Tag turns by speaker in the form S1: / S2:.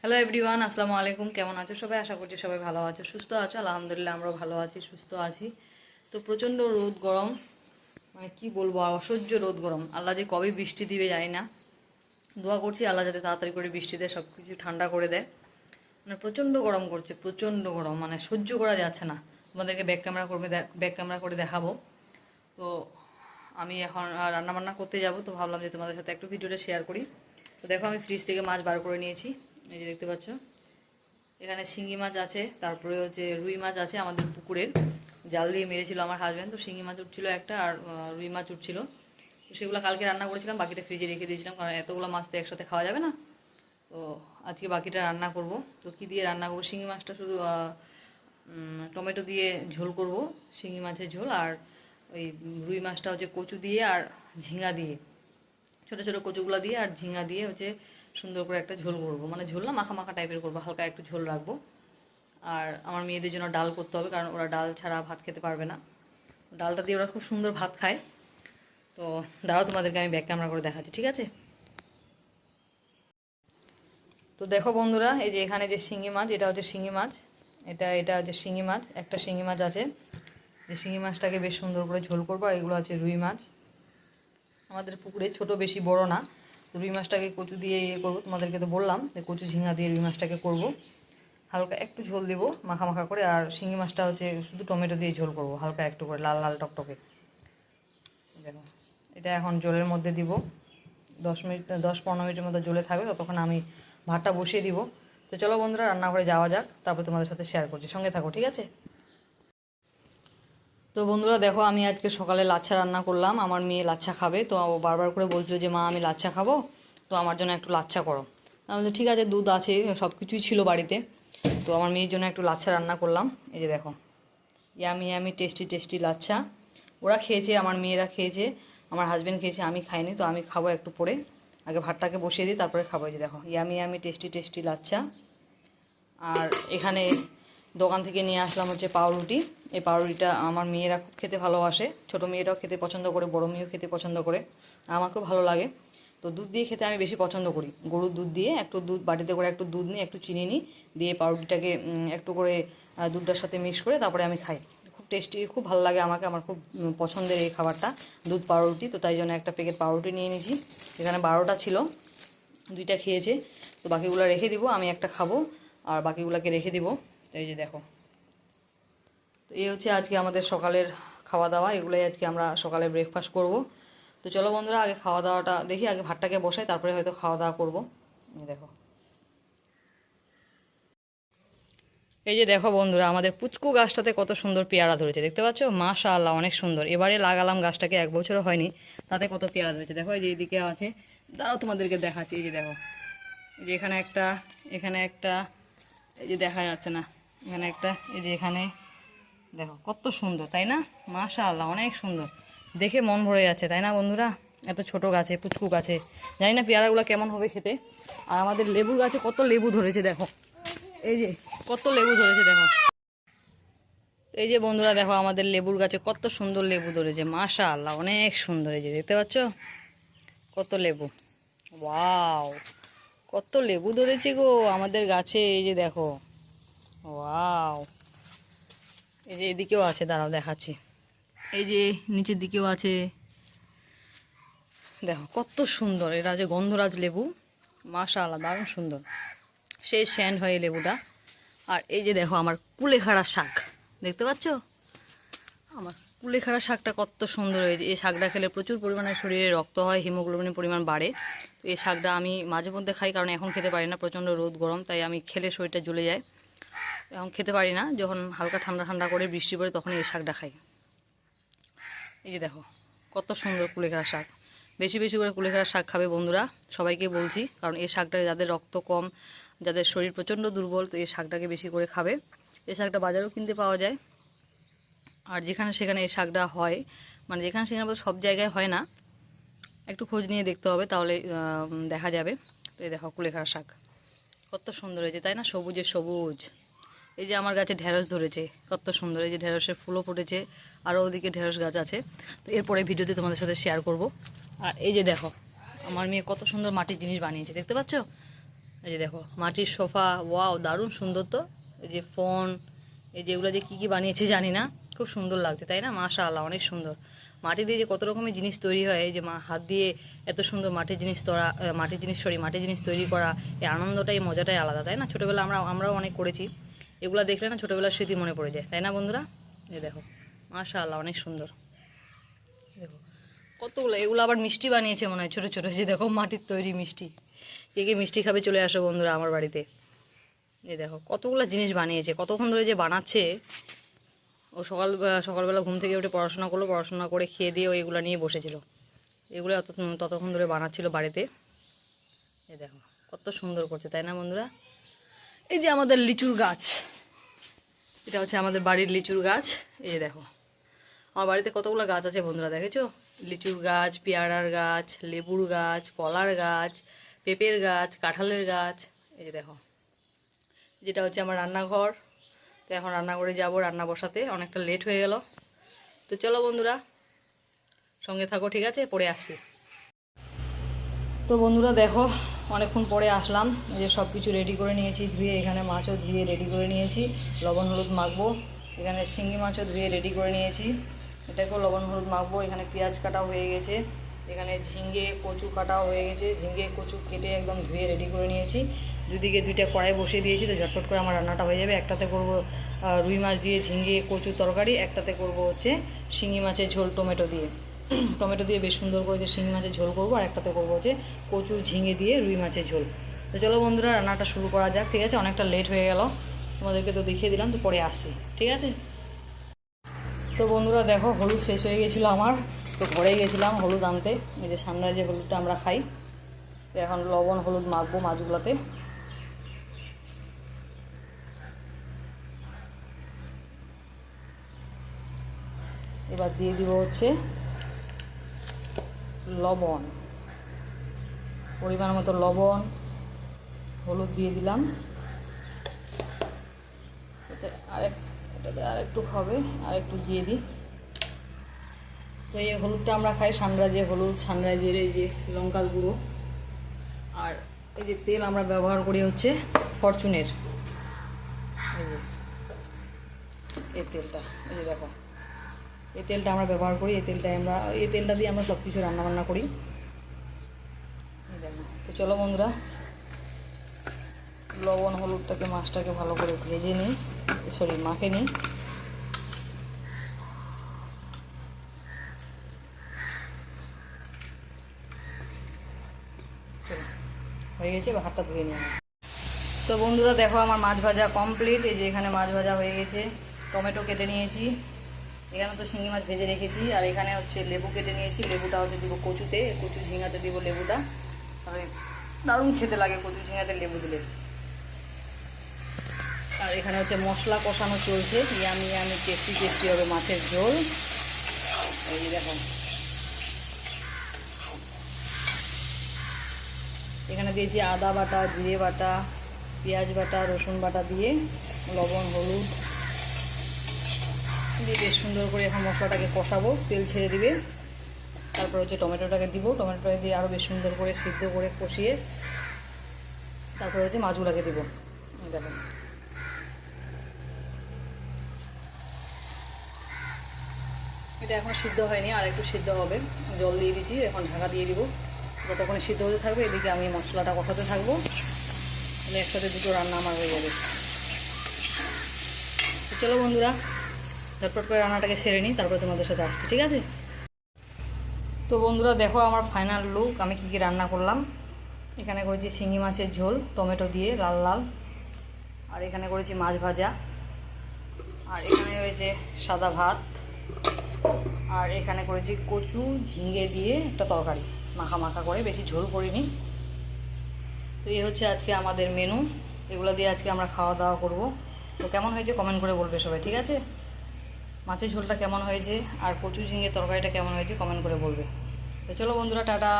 S1: Hello everyone, আসসালামু আলাইকুম। কেমন আছো সবাই? আশা করছি সবাই ভালো আছো, সুস্থ আছো। আলহামদুলিল্লাহ আমরাও ভালো আছি, সুস্থ আছি। তো প্রচণ্ড রোদ গরম, মানে কি বলবো, অসহ্য রোদ গরম। আল্লাহ যে কবে বৃষ্টি দিবে জানি না। দোয়া করছি আল্লাহ যাতে তাড়াতাড়ি করে বৃষ্টি দেয়, সব কিছু ঠান্ডা করে দেয়। মানে প্রচণ্ড গরম করছে, প্রচণ্ড গরম, মানে সহ্য করা যাচ্ছে না। তোমাদেরকে ব্যাক ক্যামেরা করে দেখাবো। তো আমি এখন রান্নাবান্না করতে যাব, তো ভাবলাম যে তোমাদের সাথে একটু ভিডিওটা শেয়ার করি। তো দেখো আমি ফ্রিজ থেকে মাছ বার করে নিয়েছি, এই যে দেখতে পাচ্ছ। এখানে শিঙি মাছ আছে, তারপরে হচ্ছে রুই মাছ আছে আমাদের পুকুরের, জাল দিয়ে মেরেছিল আমার হাজব্যান্ড। তো শিঙি মাছ উঠছিল একটা, আর রুই মাছ উঠছিল। তো সেগুলো কালকে রান্না করেছিলাম, বাকিটা ফ্রিজে রেখে দিয়েছিলাম, কারণ এতগুলো মাছ তো একসাথে খাওয়া যাবে না। তো আজকে বাকিটা রান্না করব। তো কী দিয়ে রান্না করবো, শিঙি মাছটা শুধু টমেটো দিয়ে ঝোল করব, শিঙি মাছের ঝোল। আর ওই রুই মাছটা হচ্ছে কচু দিয়ে আর ঝিঙা দিয়ে, ছোটো ছোটো কচুগুলা দিয়ে আর ঝিঙা দিয়ে হচ্ছে সুন্দর করে একটা ঝোল করবো, মানে ঝোল না, মাখা মাখা টাইপের করবো, হালকা একটু ঝোল রাখবো। আর আমার মেয়েদের জন্য ডাল করতে হবে, কারণ ওরা ডাল ছাড়া ভাত খেতে পারবে না। ডালটা দিয়ে ওরা খুব সুন্দর ভাত খায়। তো দাঁড়াও, তোমাদেরকে আমি ব্যাক ক্যামেরা করে দেখাচ্ছি, ঠিক আছে? তো দেখো বন্ধুরা, এই যে এখানে যে শিঙি মাছ, এটা হচ্ছে শিঙি মাছ, এটা হচ্ছে শিঙি মাছ, একটা শিঙি মাছ আছে। যে শিঙি মাছটাকে বেশ সুন্দর করে ঝোল করবো। আর এগুলো হচ্ছে রুই মাছ, আমাদের পুকুরে ছোট, বেশি বড় না। রুই মাছটাকে কচু দিয়ে করবো, তোমাদেরকে তো বললাম যে কচু ঝিঙা দিয়ে রুই মাছটাকে করব। হালকা একটু ঝোল দেবো মাখা মাখা করে। আর শিঙি মাছটা হচ্ছে শুধু টমেটো দিয়ে ঝোল করব, হালকা একটু করে লাল লাল টকটকে। দেখো, এটা এখন জলের মধ্যে দিব, 10-15 মিনিটের মতো জলে থাকবে, ততক্ষণ আমি ভাতটা বসিয়ে দিব। তো চলো বন্ধুরা, রান্নাঘরে যাওয়া যাক, তারপর তোমাদের সাথে শেয়ার করছি, সঙ্গে থাকো, ঠিক আছে? তো বন্ধুরা দেখো, আমি আজকে সকালে লাচ্ছা রান্না করলাম। আমার মেয়ে লাচ্ছা খাবে, তো ও বারবার করে বলছিল যে মা আমি লাচ্ছা খাবো, তো আমার জন্য একটু লাচ্ছা করো। আমি বলছি ঠিক আছে, দুধ আছে, সব কিছুই ছিল বাড়িতে। তো আমার মেয়ের জন্য একটু লাচ্ছা রান্না করলাম। এই যে দেখো, yummy yummy tasty tasty lachha. ওরা খেয়েছে, আমার মেয়েরা খেয়েছে, আমার হাজব্যান্ড খেয়েছে, আমি খাইনি। তো আমি খাবো একটু পরে, আগে ভাতটাকে বসিয়ে দিই, তারপরে খাবো। এই যে দেখো, yummy yummy tasty tasty lachha. আর এখানে দোকান থেকে নিয়ে আসলাম হচ্ছে পাউরুটি। এই পাউরুটিটা আমার মেয়েরা খুব খেতে ভালোবাসে, ছোটো মেয়েরাও খেতে পছন্দ করে, বড় মেয়েও খেতে পছন্দ করে, আমাকেও ভালো লাগে। তো দুধ দিয়ে খেতে আমি বেশি পছন্দ করি, গরুর দুধ দিয়ে। একটু দুধ বাটিতে করে একটু দুধ নিই, একটু চিনি নিই, দিয়ে পাউরুটিটাকে একটু করে দুধটার সাথে মিক্স করে তারপরে আমি খাই। খুব টেস্টি, খুব ভালো লাগে আমাকে, আমার খুব পছন্দের এই খাবারটা, দুধ পাউরুটি। তো তাই জন্য একটা প্যাকেট পাউরুটি নিয়ে নিয়েছি। এখানে 12টা ছিল, 2টা খেয়েছে। তো বাকিগুলো রেখে দিব, আমি একটা খাবো, আর বাকিগুলোকে রেখে দিব। তো এই যে দেখো, তো এই হচ্ছে আজকে আমাদের সকালের খাওয়া দাওয়া, এগুলোই আজকে আমরা সকালে ব্রেকফাস্ট করব। তো চলো বন্ধুরা, আগে খাওয়া দাওয়াটা দেখি, আগে ভাতটাকে বসাই, তারপরে হয়তো খাওয়া দাওয়া করবো। দেখো, এই যে দেখো বন্ধুরা, আমাদের পুচকু গাছটাতে কত সুন্দর পেয়ারা ধরেছে, দেখতে পাচ্ছ? মাশাআল্লাহ, অনেক সুন্দর। এবারে লাগালাম গাছটাকে, 1 বছরও হয়নি, তাতে কত পেয়ারা ধরেছে। দেখো, এই যে এদিকে আছে, দাঁড়াও তোমাদেরকে দেখাচ্ছি। এই যে দেখো, এই যে এখানে একটা, এখানে একটা, এই যে দেখা যাচ্ছে না, এখানে একটা, এই যে এখানে, দেখো কত সুন্দর, তাই না? মাশাআল্লাহ, অনেক সুন্দর, দেখে মন ভরে যাচ্ছে, তাই না বন্ধুরা? এত ছোট গাছে, পুচকু গাছে, জানি না পেয়ারাগুলো কেমন হবে খেতে। আর আমাদের লেবুর গাছে কত লেবু ধরেছে দেখো, এই যে কত লেবু ধরেছে দেখো। এই যে বন্ধুরা দেখো, আমাদের লেবুর গাছে কত সুন্দর লেবু ধরেছে, মাশাআল্লাহ, অনেক সুন্দর। এই যে দেখতে পাচ্ছ কত লেবু, ওয়াও, কত লেবু ধরেছে গো আমাদের গাছে। এই যে দেখো, ওয়াও, এই যে এদিকেও আছে, দাঁড়াও দেখাচ্ছি। এই যে নিচের দিকেও আছে, দেখো কত সুন্দর। এটা যে গন্ধরাজ লেবু, মাশাআল্লাহ, দারুণ সুন্দর, সেই স্যান্ড হয় লেবুটা। আর এই যে দেখো আমার কুলেখাড়া শাক, দেখতে পাচ্ছ? আমার কুলেখাড়া শাকটা কত সুন্দর হয়েছে। এই শাকটা খেলে প্রচুর পরিমাণে শরীরে রক্ত হয়, হিমোগ্লোবিনের পরিমাণ বাড়ে। তো এই শাকটা আমি মাঝে মধ্যে খাই, কারণ এখন খেতে পারি না, প্রচণ্ড রোদ গরম, তাই আমি খেলে শরীরটা জ্বলে যায়। এখন খেতে পারি না, যখন হালকা ঠান্ডা ঠান্ডা করে বৃষ্টি পড়ে তখন এই শাকটা খাই। এই যে দেখো কত সুন্দর কুলেখাড়া শাক। বেশি বেশি করে কুলেখাড়া শাক খাবে বন্ধুরা, সবাইকে বলছি, কারণ এই শাকটা যাদের রক্ত কম, যাদের শরীর প্রচণ্ড দুর্বল, তো এই শাকটাকে বেশি করে খাবে। এই শাকটা বাজারেও কিনতে পাওয়া যায়, আর যেখানে সেখানে এই শাকটা হয়, মানে যেখানে সেখানে সব জায়গায় হয় না, একটু খোঁজ নিয়ে দেখতে হবে, তাহলে দেখা যাবে। তো এই দেখো কুলেখাড়া শাক কত সুন্দর হয়েছে, তাই না? সবুজে সবুজ। এই যে আমার গাছে ঢেঁড়স ধরেছে, কত সুন্দর, এই যে ঢেঁড়সের ফুলও ফুটেছে, আরও ওদিকে ঢেঁড়স গাছ আছে। তো এরপরে ভিডিওতে তোমাদের সাথে শেয়ার করব। আর এই যে দেখো, আমার মেয়ে কত সুন্দর মাটির জিনিস বানিয়েছে, দেখতে পাচ্ছ? এই যে দেখো মাটির সোফা, ওয়াও দারুণ সুন্দর তো। এই যে ফোন, এই যে এগুলো যে কী কী বানিয়েছে জানি না, খুব সুন্দর লাগছে তাই না? মাশাআল্লাহ অনেক সুন্দর। মাটি দিয়ে যে কত রকমের জিনিস তৈরি হয়, এই যে হাত দিয়ে এত সুন্দর মাটির জিনিস তৈরি করা, এই আনন্দটাই মজাটাই আলাদা তাই না? ছোটোবেলা আমরাও অনেক করেছি। এগুলো দেখলে না ছোটোবেলার স্মৃতি মনে পড়ে যায় তাই না বন্ধুরা? এই দেখো মাশাআল্লাহ অনেক সুন্দর। দেখো কতগুলো, এগুলো আবার মিষ্টি বানিয়েছে মনে হয় ছোটো ছোটো, যে দেখো মাটির তৈরি মিষ্টি। কে কে মিষ্টি খাবে চলে আসো বন্ধুরা আমার বাড়িতে। এই দেখো কতগুলো জিনিস বানিয়েছে, কতক্ষণ ধরে যে বানাচ্ছে। ও সকালবেলা ঘুম থেকে উঠে পড়াশোনা করলো, পড়াশোনা করে খেয়ে দিয়ে ও এগুলো নিয়ে বসেছিল, এগুলো ততক্ষণ ধরে বানাচ্ছিল বাড়িতে। এই দেখো কত সুন্দর করছে তাই না বন্ধুরা? এই যে আমাদের লিচুর গাছ, এটা হচ্ছে আমাদের বাড়ির লিচুর গাছ। এই যে দেখো আমার বাড়িতে কতগুলো গাছ আছে বন্ধুরা, দেখেছো? লিচুর গাছ, পেয়ারার গাছ, লেবুর গাছ, কলার গাছ, পেঁপের গাছ, কাঁঠালের গাছ। এই যে দেখো যেটা হচ্ছে আমার রান্নাঘর। তো এখন রান্নাঘরে যাব রান্না বসাতে, অনেকটা লেট হয়ে গেল। তো চলো বন্ধুরা সঙ্গে থাকো, ঠিক আছে? পরে আসছি। তো বন্ধুরা দেখো অনেকক্ষণ পরে আসলাম। এই যে সব কিছু রেডি করে নিয়েছি, ধুয়ে এখানে মাছও ধুয়ে রেডি করে নিয়েছি, লবণ হলুদ মাখবো। এখানে শিঙি মাছও ধুয়ে রেডি করে নিয়েছি, এটাকেও লবণ হলুদ মাখবো। এখানে পেঁয়াজ কাটাও হয়ে গেছে, এখানে ঝিঙে কচু কাটাও হয়ে গেছে, ঝিঙে কচু কেটে একদম ধুয়ে রেডি করে নিয়েছি। দুদিকে দুইটা কড়াই বসিয়ে দিয়েছি, তো ঝটপট করে আমার রান্নাটা হয়ে যাবে। একটাতে করব রুই মাছ দিয়ে ঝিঙে কচু তরকারি, একটাতে করব হচ্ছে শিঙি মাছের ঝোল টমেটো দিয়ে। টমেটো দিয়ে বেশ সুন্দর করে যে শিঙি মাছের ঝোল করবো, আর একটাতে করবো হচ্ছে কচু ঝিঙে দিয়ে রুই মাছের ঝোল। তো চলো বন্ধুরা রান্নাটা শুরু করা যাক, ঠিক আছে? অনেকটা লেট হয়ে গেল, তোমাদেরকে তো দেখিয়ে দিলাম, তো পরে আসছি, ঠিক আছে? তো বন্ধুরা দেখো হলুদ শেষ হয়ে গেছিলো আমার, তো ঘরে গেছিলাম হলুদ আনতে। এই যে সামনের যে হলুদটা আমরা খাই, তো এখন লবণ হলুদ মাখবো মাছগুলোতে। এবার দিয়ে দিব হচ্ছে লবণ, পরিমাণ মতো লবণ, হলুদ দিয়ে দিলাম। এটাতে আরেকটু হবে, আরেকটু দিয়ে দিই। তো এই হলুদটা আমরা খাই সানরাইজের হলুদ, সানরাইজের এই যে লঙ্কার গুঁড়ো। আর এই যে তেল আমরা ব্যবহার করি হচ্ছে ফরচুনের, এই যে এই তেলটা, এই যে দেখো এই তেলটা আমরা ব্যবহার করি। এই তেলটা দিয়ে আমরা সব কিছু রান্নাবান্না করি। দেখো তো চলো বন্ধুরা লবণ হলুদটাকে মাছটাকে ভালো করে ভেজে নিই, মাখে নিই। হয়ে গেছে, এবার হাতটা ধুয়ে নিই। তো বন্ধুরা দেখো আমার মাছ ভাজা কমপ্লিট। এই যে এখানে মাছ ভাজা হয়ে গেছে, টমেটো কেটে নিয়েছি, এখানে তো শিঙি মাছ ভেজে রেখেছি, আর এখানে হচ্ছে লেবু কেটে নিয়েছি। লেবুটা হচ্ছে দিব কচুতে, কচু ঝিঙাতে দিব লেবুটা, তাহলে দারুণ খেতে লাগে কচু ঝিঙাতে লেবু দিলে। আর এখানে হচ্ছে মশলা কষানো চলছে, ইয়ামি টেস্টি হবে মাছের ঝোল। এই যে দেখো এখানে দিয়েছি আদা বাটা, জিরে বাটা, পেঁয়াজ বাটা, রসুন বাটা দিয়ে লবণ হলুদ দিয়ে বেশ সুন্দর করে এখন মশলাটাকে কষাবো, তেল ছেড়ে দিবে। তারপর হচ্ছে টমেটোটাকে দিব, টমেটোটাকে দিয়ে আরও বেশ সুন্দর করে সিদ্ধ করে কষিয়ে তারপর হচ্ছে মাছগুলোকে দিব। দেখুন এটা এখন সিদ্ধ হয়নি, আর একটু সিদ্ধ হবে, জল দিয়ে দিয়েছি, এখন ঢাকা দিয়ে দিব। যতক্ষণ সিদ্ধ হতে থাকবে এদিকে আমি মশলাটা কষাতে থাকবো, তাহলে একসাথে দুটো রান্না আমার হয়ে যাবে। তো চলো বন্ধুরা ঝটপট করে রান্নাটাকে সেরে নিই, তারপরে তোমাদের সাথে আসছি, ঠিক আছে? তো বন্ধুরা দেখো আমার ফাইনাল লুক, আমি কী কী রান্না করলাম। এখানে করেছি শিঙি মাছের ঝোল টমেটো দিয়ে লাল লাল, আর এখানে করেছি মাছ ভাজা, আর এখানে রয়েছে সাদা ভাত, আর এখানে করেছি কচু ঝিঙে দিয়ে একটা তরকারি, মাখা মাখা করে, বেশি ঝোল করিনি। তো এই হচ্ছে আজকে আমাদের মেনু, এগুলো দিয়ে আজকে আমরা খাওয়া দাওয়া করব। তো কেমন হয়েছে কমেন্ট করে বলবে সবাই, ঠিক আছে? মাছের ঝোলটা কেমন হয়েছে আর কচু ঝিঙে তরকারিটা কেমন হয়েছে কমেন্ট করে বলবে। তো চলো বন্ধুরা টাটা।